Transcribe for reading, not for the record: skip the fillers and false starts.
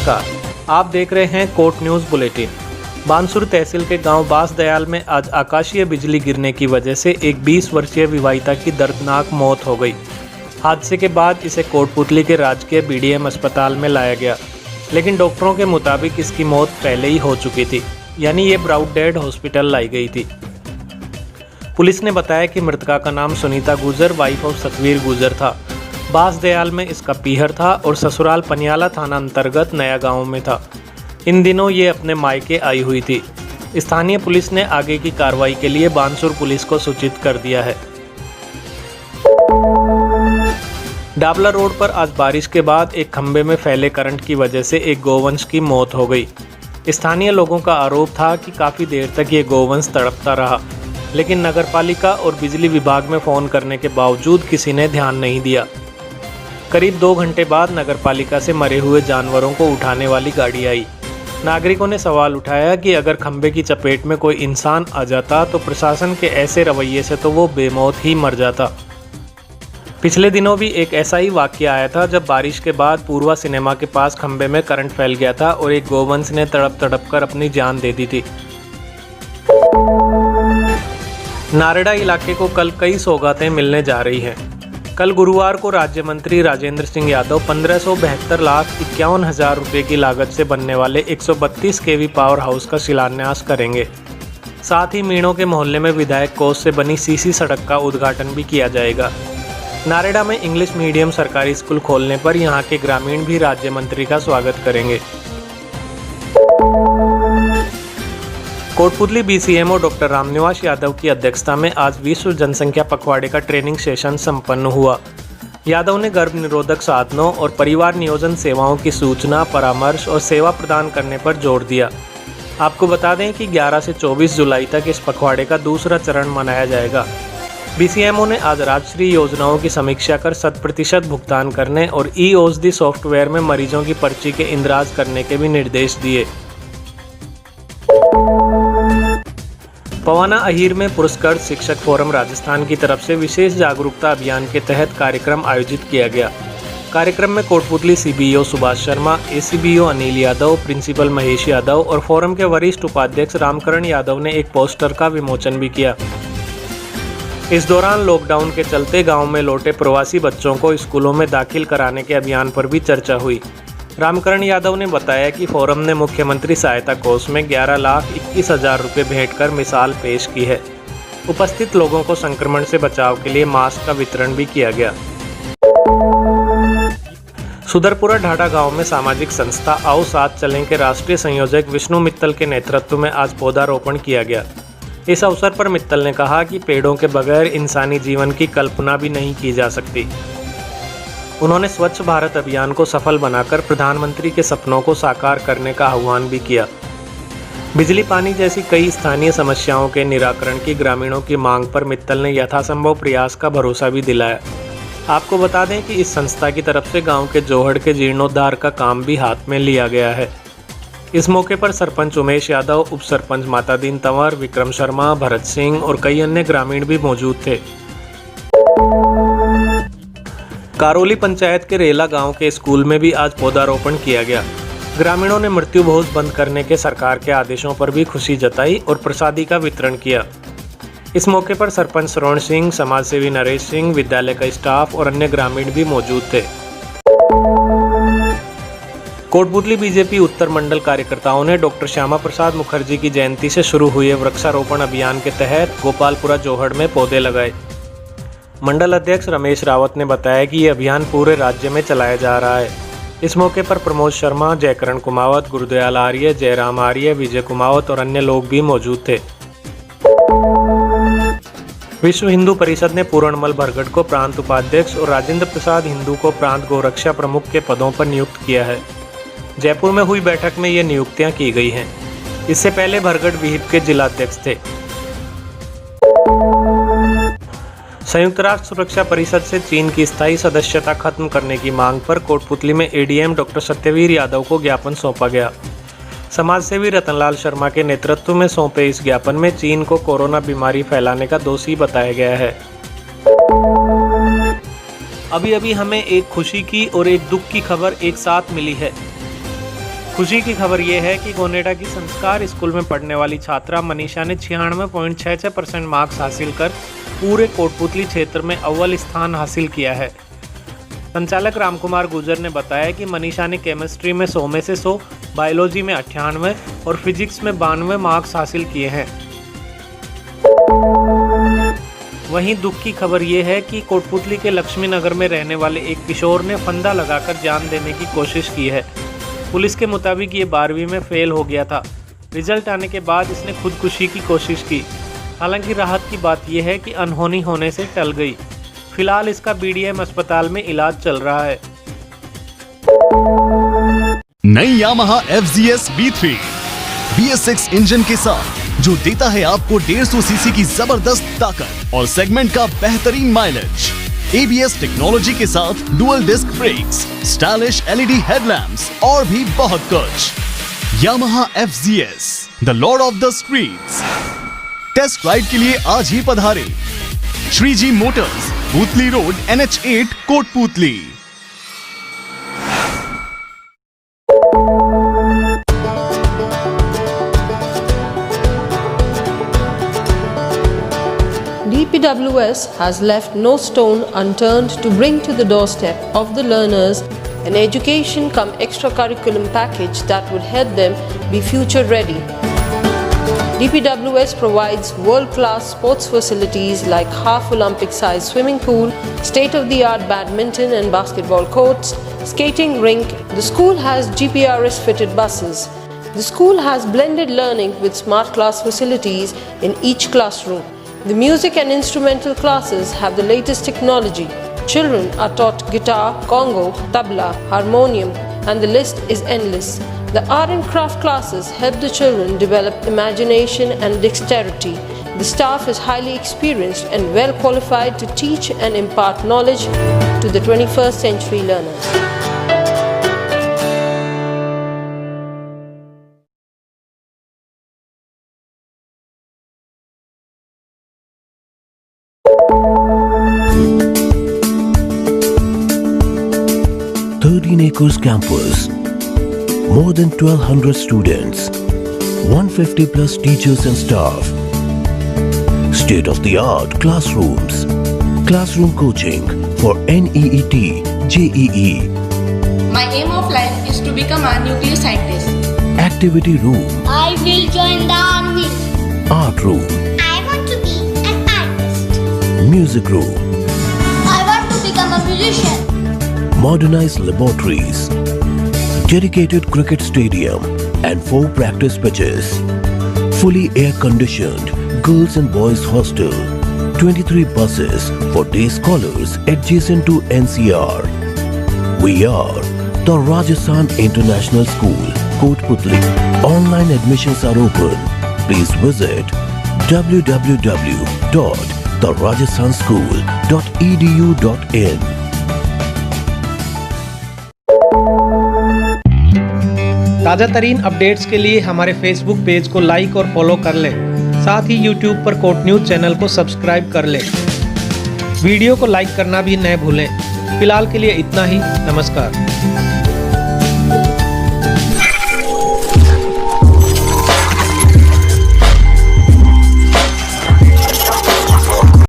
नमस्कार, आप देख रहे हैं कोट न्यूज़ बुलेटिन। बानसूर तहसील के गांव बांसदयाल में आज आकाशीय बिजली गिरने की वजह से एक 20 वर्षीय विवाहिता की दर्दनाक मौत हो गई। हादसे के बाद इसे कोटपुतली के राजकीय बीडीएम अस्पताल में लाया गया, लेकिन डॉक्टरों के मुताबिक इसकी मौत पहले ही हो चुकी थी, यानी ये ब्राउड डेड हॉस्पिटल लाई गई थी। पुलिस ने बताया कि मृतका का नाम सुनीता गुजर वाइफ ऑफ सतवीर गुजर था। बांसदयाल में इसका पीहर था और ससुराल पनियाला थाना अंतर्गत नया गांव में था। इन दिनों ये अपने मायके आई हुई थी। स्थानीय पुलिस ने आगे की कार्रवाई के लिए बानसूर पुलिस को सूचित कर दिया है। डाबला रोड पर आज बारिश के बाद एक खंबे में फैले करंट की वजह से एक गोवंश की मौत हो गई। स्थानीय लोगों का आरोप था कि काफ़ी देर तक ये गोवंश तड़पता रहा, लेकिन नगरपालिका और बिजली विभाग में फ़ोन करने के बावजूद किसी ने ध्यान नहीं दिया। करीब 2 घंटे बाद नगरपालिका से मरे हुए जानवरों को उठाने वाली गाड़ी आई। नागरिकों ने सवाल उठाया कि अगर खंबे की चपेट में कोई इंसान आ जाता तो प्रशासन के ऐसे रवैये से तो वो बेमौत ही मर जाता। पिछले दिनों भी एक ऐसा ही वाकया आया था, जब बारिश के बाद पूर्वा सिनेमा के पास खंबे में करंट फैल गया था और एक गोवंश ने तड़प तड़प कर अपनी जान दे दी थी। नारेड़ा इलाके को कल कई सौगातें मिलने जा रही हैं। कल गुरुवार को राज्य मंत्री राजेंद्र सिंह यादव 1572,51,000 रुपये की लागत से बनने वाले 132 केवी पावर हाउस का शिलान्यास करेंगे। साथ ही मीणों के मोहल्ले में विधायक कोष से बनी सीसी सड़क का उद्घाटन भी किया जाएगा। नारेड़ा में इंग्लिश मीडियम सरकारी स्कूल खोलने पर यहां के ग्रामीण भी राज्य मंत्री का स्वागत करेंगे। कोटपुतली बीसीएमओ डॉक्टर रामनिवास यादव की अध्यक्षता में आज विश्व जनसंख्या पखवाड़े का ट्रेनिंग सेशन संपन्न हुआ। यादव ने गर्भ निरोधक साधनों और परिवार नियोजन सेवाओं की सूचना, परामर्श और सेवा प्रदान करने पर जोर दिया। आपको बता दें कि 11 से 24 जुलाई तक इस पखवाड़े का दूसरा चरण मनाया जाएगा। बीसीएमओ ने आज राजश्री योजनाओं की समीक्षा कर 100% भुगतान करने और ई-औषधि सॉफ्टवेयर में मरीजों की पर्ची के इंदराज करने के भी निर्देश दिए। पवाना अहीर में पुरस्कृत शिक्षक फोरम राजस्थान की तरफ से विशेष जागरूकता अभियान के तहत कार्यक्रम आयोजित किया गया। कार्यक्रम में कोटपुतली सीबीओ सुभाष शर्मा, एसीबीओ अनिल यादव, प्रिंसिपल महेश यादव और फोरम के वरिष्ठ उपाध्यक्ष रामकरण यादव ने एक पोस्टर का विमोचन भी किया। इस दौरान लॉकडाउन के चलते गांव में लौटे प्रवासी बच्चों को स्कूलों में दाखिल कराने के अभियान पर भी चर्चा हुई। रामकरण यादव ने बताया कि फोरम ने मुख्यमंत्री सहायता कोष में 11,21,000 रुपये भेंट कर मिसाल पेश की है। उपस्थित लोगों को संक्रमण से बचाव के लिए मास्क का वितरण भी किया गया। सुदरपुरा ढाडा गांव में सामाजिक संस्था आओ साथ चलें के राष्ट्रीय संयोजक विष्णु मित्तल के नेतृत्व में आज पौधारोपण किया गया। इस अवसर पर मित्तल ने कहा कि पेड़ों के बगैर इंसानी जीवन की कल्पना भी नहीं की जा सकती। उन्होंने स्वच्छ भारत अभियान को सफल बनाकर प्रधानमंत्री के सपनों को साकार करने का आह्वान भी किया। बिजली पानी जैसी कई स्थानीय समस्याओं के निराकरण की ग्रामीणों की मांग पर मित्तल ने यथासंभव प्रयास का भरोसा भी दिलाया। आपको बता दें कि इस संस्था की तरफ से गांव के जोहड़ के जीर्णोद्धार का काम भी हाथ में लिया गया है। इस मौके पर सरपंच उमेश यादव, उप सरपंच मातादीन तंवर, विक्रम शर्मा, भरत सिंह और कई अन्य ग्रामीण भी मौजूद थे। कारोली पंचायत के रेला गांव के स्कूल में भी आज पौधारोपण किया गया। ग्रामीणों ने मृत्यु भोज बंद करने के सरकार के आदेशों पर भी खुशी जताई और प्रसादी का वितरण किया। इस मौके पर सरपंच श्रवण सिंह, समाजसेवी नरेश सिंह, विद्यालय का स्टाफ और अन्य ग्रामीण भी मौजूद थे। कोटपुतली बीजेपी उत्तर मंडल कार्यकर्ताओं ने डॉक्टर श्यामा प्रसाद मुखर्जी की जयंती से शुरू हुए वृक्षारोपण अभियान के तहत गोपालपुरा जोहड़ में पौधे लगाए। मंडल अध्यक्ष रमेश रावत ने बताया कि ये अभियान पूरे राज्य में चलाया जा रहा है। इस मौके पर प्रमोद शर्मा, जयकरण कुमावत, गुरुदयाल आर्य, जयराम आर्य, विजय कुमावत और अन्य लोग भी मौजूद थे। विश्व हिंदू परिषद ने पूर्णमल भरगट को प्रांत उपाध्यक्ष और राजेंद्र प्रसाद हिंदू को प्रांत गोरक्षा प्रमुख के पदों पर नियुक्त किया है। जयपुर में हुई बैठक में ये नियुक्तियां की गई हैं। इससे पहले भरगट विहिप के जिलाध्यक्ष थे। संयुक्त राष्ट्र सुरक्षा परिषद से चीन की स्थायी सदस्यता खत्म करने की मांग पर कोटपुतली में एडीएम डॉक्टर सत्यवीर यादव को ज्ञापन सौंपा गया। समाजसेवी रतनलाल शर्मा के नेतृत्व में सौंपे इस ज्ञापन में चीन को कोरोना बीमारी फैलाने का दोषी बताया गया है। अभी अभी हमें एक खुशी की और एक दुख की खबर एक साथ मिली है। खुशी की खबर ये है कि गोनेडा की संस्कार स्कूल में पढ़ने वाली छात्रा मनीषा ने 96.66% मार्क्स हासिल कर पूरे कोटपुतली क्षेत्र में अव्वल स्थान हासिल किया है। संचालक रामकुमार गुर्जर ने बताया कि मनीषा ने केमिस्ट्री में 100 में से 100, बायोलॉजी में 98 और फिजिक्स में 92 मार्क्स हासिल किए हैं। वहीं दुख की खबर ये है कि कोटपुतली के लक्ष्मी नगर में रहने वाले एक किशोर ने फंदा लगाकर जान देने की कोशिश की है। पुलिस के मुताबिक ये 12वीं में फेल हो गया था। रिजल्ट आने के बाद इसने खुदकुशी की कोशिश की। हालांकि राहत की बात यह है कि अनहोनी होने से टल गई। फिलहाल इसका BDM अस्पताल में इलाज चल रहा है। नई Yamaha FZS B3 BS6 engine के साथ जो देता है आपको 150 सीसी की जबरदस्त ताकत और सेगमेंट का बेहतरीन माइलेज। ABS टेक्नोलॉजी के साथ dual disc brakes, stylish LED headlamps और भी बहुत कुछ। Yamaha FZS, the lord of the streets. Test ride के लिए आज ही पधारे। Shriji Motors, Putli Road, NH8, Kotputli. DPWS has left no stone unturned to bring to the doorstep of the learners an education cum extracurriculum package that would help them be future ready. DPWS provides world-class sports facilities like half Olympic-sized swimming pool, state-of-the-art badminton and basketball courts, skating rink. The school has GPRS fitted buses. The school has blended learning with smart class facilities in each classroom. The music and instrumental classes have the latest technology. Children are taught guitar, congo, tabla, harmonium, and the list is endless. The art and craft classes help the children develop imagination and dexterity. The staff is highly experienced and well qualified to teach and impart knowledge to the 21st century learners. Acres campus, more than 1200 students, 150 plus teachers and staff, state-of-the-art classrooms, classroom coaching for NEET, JEE. My aim of life is to become a nuclear scientist. Activity room, I will join the army. art room, I want to be an artist. music room, I want to become a musician. modernized laboratories, dedicated cricket stadium and 4 practice pitches, fully air-conditioned girls and boys hostel, 23 buses for day scholars adjacent to NCR. We are the Rajasthan International School, Kotputli. Online admissions are open. Please visit www.therajasthanschool.edu.in. ताज़ा तरीन updates के लिए हमारे Facebook page को like और follow कर लें। साथ ही यूट्यूब पर कोट न्यूज़ चैनल को सब्सक्राइब कर लें। वीडियो को लाइक करना भी न भूलें। फिलहाल के लिए इतना ही। नमस्कार।